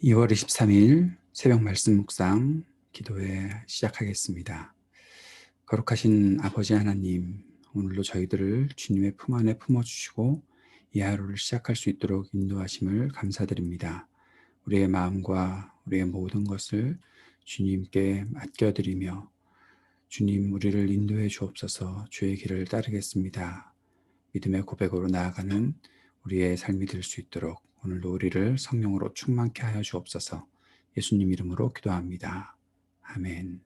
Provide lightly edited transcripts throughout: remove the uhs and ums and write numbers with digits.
2월 23일 새벽 말씀 묵상 기도회 시작하겠습니다. 거룩하신 아버지 하나님, 오늘도 저희들을 주님의 품 안에 품어주시고 이 하루를 시작할 수 있도록 인도하심을 감사드립니다. 우리의 마음과 우리의 모든 것을 주님께 맡겨드리며 주님 우리를 인도해 주옵소서. 주의 길을 따르겠습니다. 믿음의 고백으로 나아가는 우리의 삶이 될 수 있도록 오늘도 우리를 성령으로 충만케 하여 주옵소서. 예수님 이름으로 기도합니다. 아멘.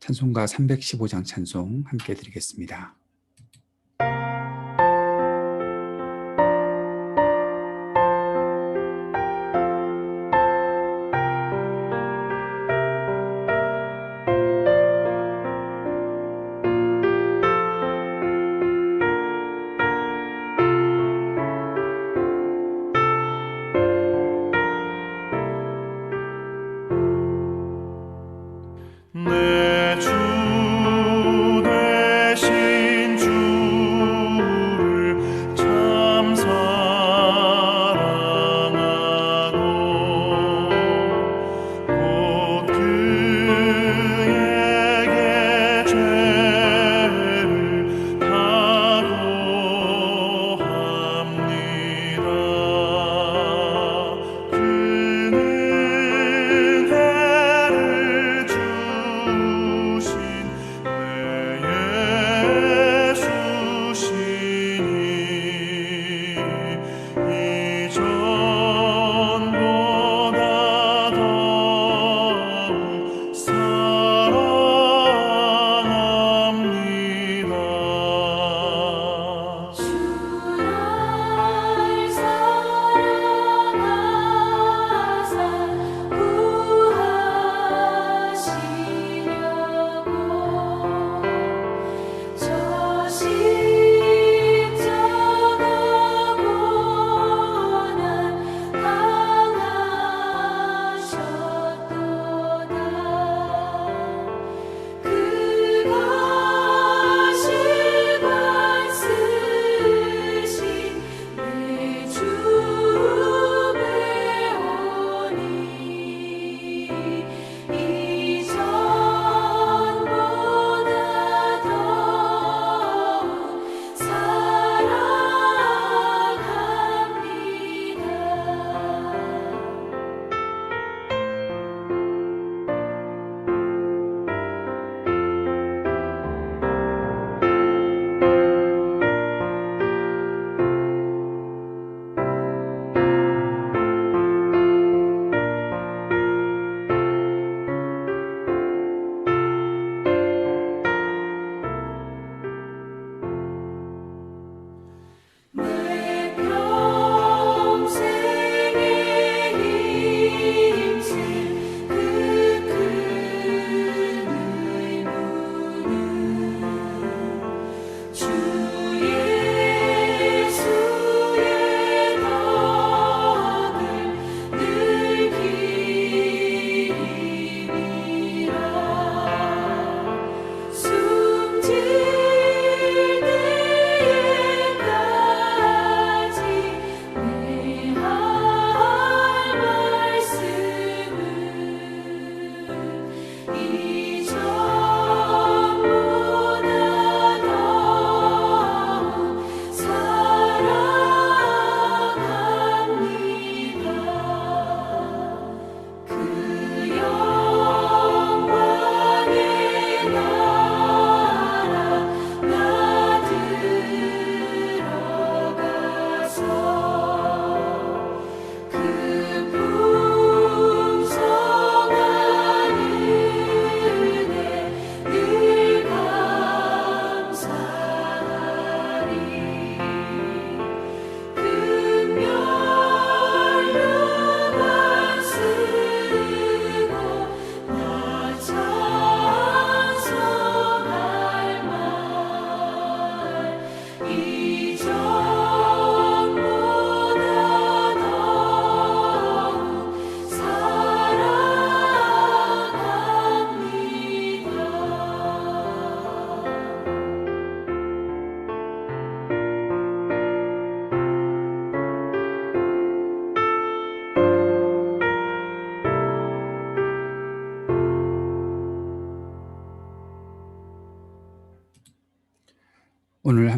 찬송가 315장 찬송 함께 드리겠습니다. 내 주 되신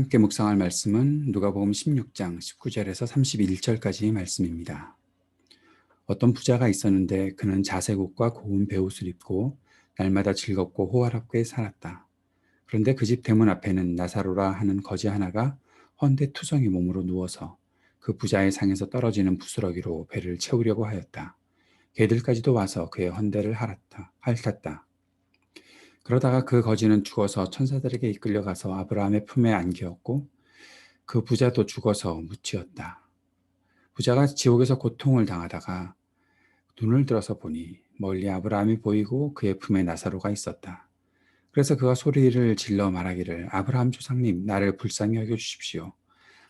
함께 묵상할 말씀은 누가복음 16장 19절에서 31절까지의 말씀입니다. 어떤 부자가 있었는데 그는 자색옷과 고운 베옷을 입고 날마다 즐겁고 호화롭게 살았다. 그런데 그 집 대문 앞에는 나사로라 하는 거지 하나가 헌데투성이 몸으로 누워서 그 부자의 상에서 떨어지는 부스러기로 배를 채우려고 하였다. 개들까지도 와서 그의 헌대를 핥았다. 그러다가 그 거지는 죽어서 천사들에게 이끌려가서 아브라함의 품에 안기었고 그 부자도 죽어서 묻히었다. 부자가 지옥에서 고통을 당하다가 눈을 들어서 보니 멀리 아브라함이 보이고 그의 품에 나사로가 있었다. 그래서 그가 소리를 질러 말하기를 아브라함 조상님 나를 불쌍히 여겨주십시오.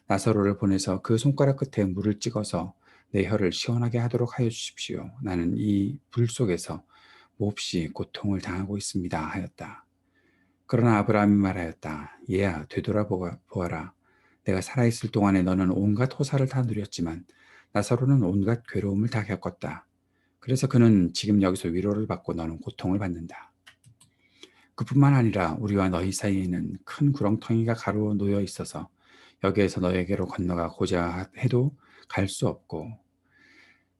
나사로를 보내서 그 손가락 끝에 물을 찍어서 내 혀를 시원하게 하도록 하여 주십시오. 나는 이 불 속에서 몹시 고통을 당하고 있습니다 하였다. 그러나 아브라함이 말하였다. 얘야 되돌아보아라. 내가 살아있을 동안에 너는 온갖 호사를 다 누렸지만 나사로는 온갖 괴로움을 다 겪었다. 그래서 그는 지금 여기서 위로를 받고 너는 고통을 받는다. 그뿐만 아니라 우리와 너희 사이에는 큰 구렁텅이가 가로 놓여 있어서 여기에서 너에게로 건너가고자 해도 갈 수 없고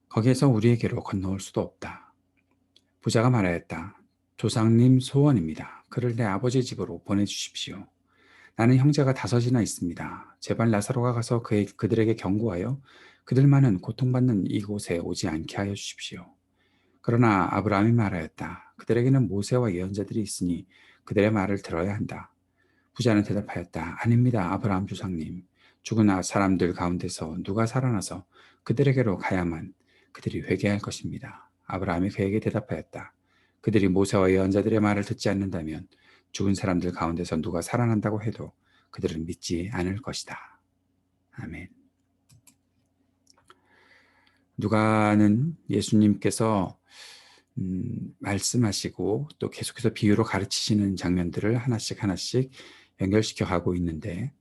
거기에서 우리에게로 건너올 수도 없다. 부자가 말하였다. 조상님 소원입니다. 그를 내 아버지 집으로 보내주십시오. 나는 형제가 5이나 있습니다. 제발 나사로가 가서 그들에게 경고하여 그들만은 고통받는 이곳에 오지 않게 하여 주십시오. 그러나 아브라함이 말하였다. 그들에게는 모세와 예언자들이 있으니 그들의 말을 들어야 한다. 부자는 대답하였다. 아닙니다. 아브라함 조상님. 죽은 사람들 가운데서 누가 살아나서 그들에게로 가야만 그들이 회개할 것입니다. 아브라함이 그에게 대답하였다. 그들이 모세와 예언자들의 말을 듣지 않는다면 죽은 사람들 가운데서 누가 살아난다고 해도 그들은 믿지 않을 것이다. 아멘. 누가는 예수님께서 말씀하시고 또 계속해서 비유로 가르치시는 장면들을 하나씩 연결시켜 가고 있는데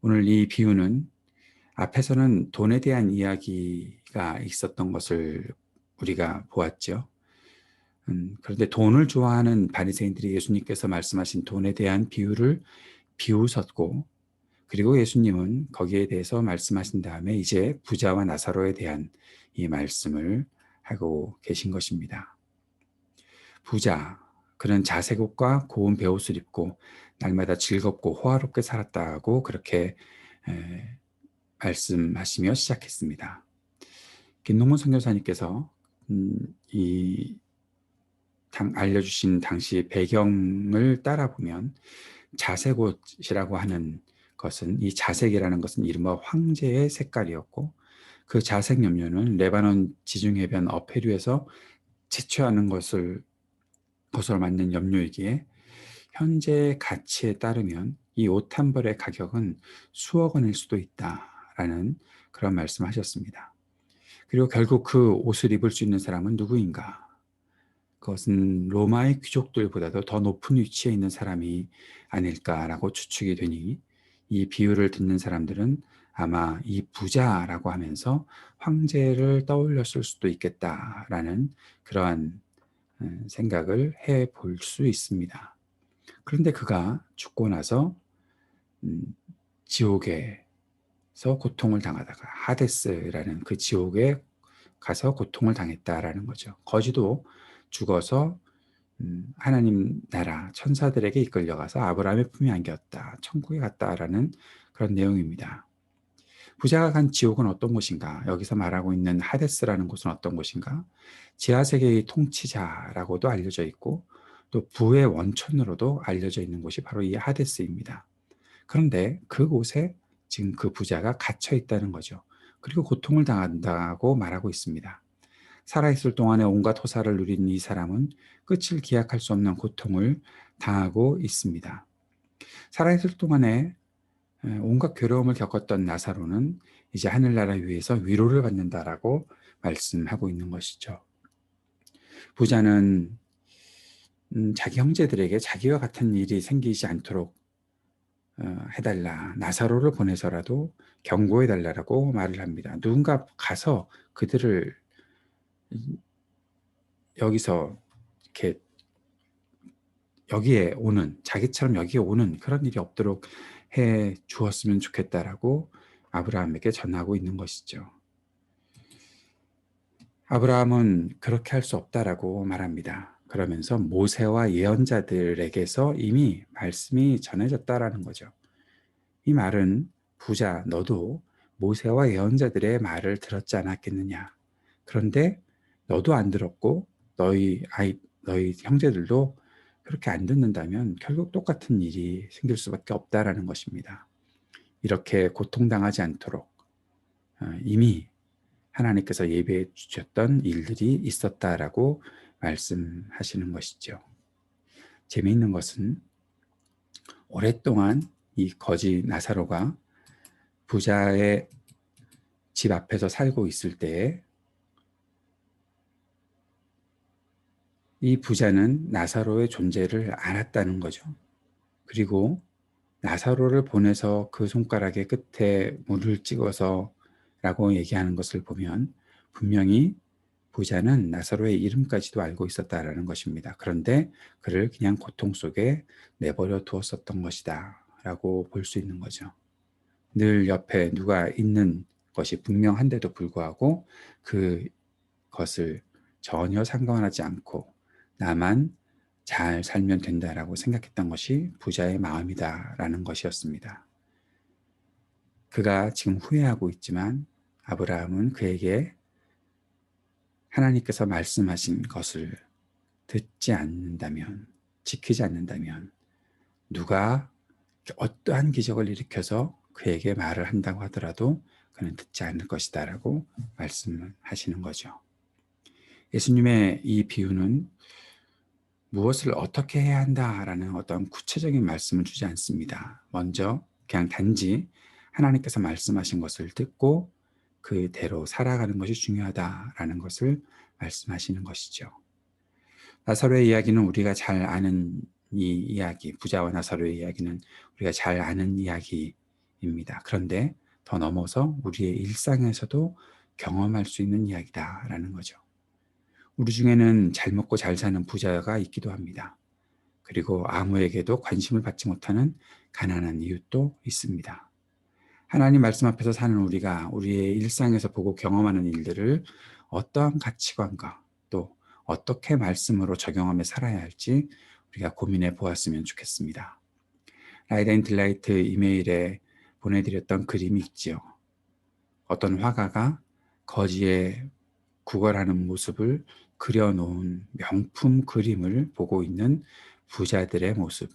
오늘 이 비유는 앞에서는 돈에 대한 이야기가 있었던 것을 우리가 보았죠. 그런데 돈을 좋아하는 바리새인들이 예수님께서 말씀하신 돈에 대한 비유를 비웃었고 그리고 예수님은 거기에 대해서 말씀하신 다음에 이제 부자와 나사로에 대한 이 말씀을 하고 계신 것입니다. 부자, 그는 자색옷과 고운 베옷을 입고 날마다 즐겁고 호화롭게 살았다고 그렇게 말씀하시며 시작했습니다. 김동문 선교사님께서 알려주신 당시 배경을 따라보면 자색옷이라고 하는 것은 이 자색이라는 것은 이른바 황제의 색깔이었고 그 자색 염료는 레바논 지중해변 어패류에서 채취하는 것으로 만든 염료이기에 현재 가치에 따르면 이 옷 한 벌의 가격은 수억 원일 수도 있다라는 그런 말씀하셨습니다. 그리고 결국 그 옷을 입을 수 있는 사람은 누구인가? 그것은 로마의 귀족들보다도 더 높은 위치에 있는 사람이 아닐까라고 추측이 되니 이 비유를 듣는 사람들은 아마 이 부자라고 하면서 황제를 떠올렸을 수도 있겠다라는 그러한 생각을 해볼 수 있습니다. 그런데 그가 죽고 나서 지옥에서 고통을 당하다가 하데스라는 그 지옥에 가서 고통을 당했다라는 거죠. 거지도 죽어서 하나님 나라 천사들에게 이끌려가서 아브라함의 품에 안겼다. 천국에 갔다라는 그런 내용입니다. 부자가 간 지옥은 어떤 곳인가? 여기서 말하고 있는 하데스라는 곳은 어떤 곳인가? 지하세계의 통치자라고도 알려져 있고 또 부의 원천으로도 알려져 있는 곳이 바로 이 하데스입니다. 그런데 그곳에 지금 그 부자가 갇혀 있다는 거죠. 그리고 고통을 당한다고 말하고 있습니다. 살아있을 동안에 온갖 호사를 누린 이 사람은 끝을 기약할 수 없는 고통을 당하고 있습니다. 살아있을 동안에 온갖 괴로움을 겪었던 나사로는 이제 하늘나라 위에서 위로를 받는다라고 말씀하고 있는 것이죠. 부자는 자기 형제들에게 자기와 같은 일이 생기지 않도록 해달라, 나사로를 보내서라도 경고해달라고 말을 합니다. 누군가 가서 그들을 여기서 이렇게 자기처럼 여기에 오는 그런 일이 없도록 해 주었으면 좋겠다라고 아브라함에게 전하고 있는 것이죠. 아브라함은 그렇게 할 수 없다라고 말합니다. 그러면서 모세와 예언자들에게서 이미 말씀이 전해졌다라는 거죠. 이 말은 부자 너도 모세와 예언자들의 말을 들었지 않았겠느냐. 그런데 너도 안 들었고 너희 형제들도 그렇게 안 듣는다면 결국 똑같은 일이 생길 수밖에 없다라는 것입니다. 이렇게 고통당하지 않도록 이미 하나님께서 예비해 주셨던 일들이 있었다라고 말씀하시는 것이죠. 재미있는 것은 오랫동안 이 거지 나사로가 부자의 집 앞에서 살고 있을 때에 이 부자는 나사로의 존재를 알았다는 거죠. 그리고 나사로를 보내서 그 손가락의 끝에 물을 찍어서 라고 얘기하는 것을 보면 분명히 부자는 나사로의 이름까지도 알고 있었다라는 것입니다. 그런데 그를 그냥 고통 속에 내버려 두었었던 것이다 라고 볼 수 있는 거죠. 늘 옆에 누가 있는 것이 분명한데도 불구하고 그것을 전혀 상관하지 않고 나만 잘 살면 된다라고 생각했던 것이 부자의 마음이다라는 것이었습니다. 그가 지금 후회하고 있지만 아브라함은 그에게 하나님께서 말씀하신 것을 듣지 않는다면, 지키지 않는다면 누가 어떠한 기적을 일으켜서 그에게 말을 한다고 하더라도 그는 듣지 않을 것이다 라고 말씀하시는 거죠. 예수님의 이 비유는 무엇을 어떻게 해야 한다라는 어떤 구체적인 말씀을 주지 않습니다. 먼저 그냥 단지 하나님께서 말씀하신 것을 듣고 그대로 살아가는 것이 중요하다라는 것을 말씀하시는 것이죠. 나사로의 이야기는 우리가 잘 아는 이 이야기, 부자와 나사로의 이야기는 우리가 잘 아는 이야기입니다. 그런데 더 넘어서 우리의 일상에서도 경험할 수 있는 이야기다라는 거죠. 우리 중에는 잘 먹고 잘 사는 부자가 있기도 합니다. 그리고 아무에게도 관심을 받지 못하는 가난한 이웃도 있습니다. 하나님 말씀 앞에서 사는 우리가 우리의 일상에서 보고 경험하는 일들을 어떠한 가치관과 또 어떻게 말씀으로 적용하며 살아야 할지 우리가 고민해 보았으면 좋겠습니다. 라이트 앤 딜라이트 이메일에 보내드렸던 그림이 있지요. 어떤 화가가 거지의 구걸하는 모습을 그려놓은 명품 그림을 보고 있는 부자들의 모습.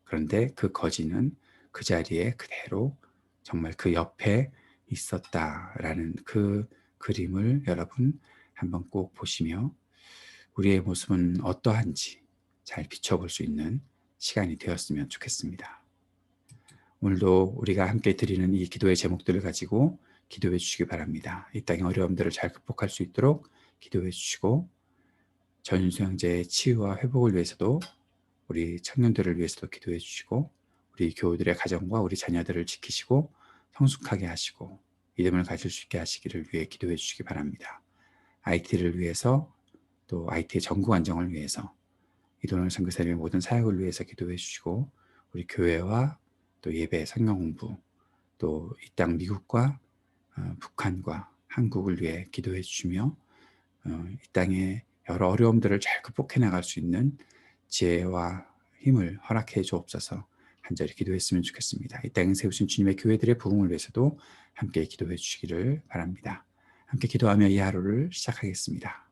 그런데 그 거지는 그 자리에 그대로 정말 그 옆에 있었다라는 그 그림을 여러분 한번 꼭 보시며 우리의 모습은 어떠한지 잘 비춰볼 수 있는 시간이 되었으면 좋겠습니다. 오늘도 우리가 함께 드리는 이 기도의 제목들을 가지고 기도해 주시기 바랍니다. 이 땅의 어려움들을 잘 극복할 수 있도록 기도해 주시고 전윤수 형제의 치유와 회복을 위해서도 우리 청년들을 위해서도 기도해 주시고 우리 교우들의 가정과 우리 자녀들을 지키시고 성숙하게 하시고 믿음을 가질 수 있게 하시기를 위해 기도해 주시기 바랍니다. IT를 위해서 또 IT의 전국 안정을 위해서 이도널 선교사님의 모든 사역을 위해서 기도해 주시고 우리 교회와 또 예배 성경 공부 또 이 땅 미국과 북한과 한국을 위해 기도해 주시며 이 땅의 여러 어려움들을 잘 극복해 나갈 수 있는 지혜와 힘을 허락해 주옵소서 간절히 기도했으면 좋겠습니다. 이 땅에 세우신 주님의 교회들의 부흥을 위해서도 함께 기도해 주시기를 바랍니다. 함께 기도하며 이 하루를 시작하겠습니다.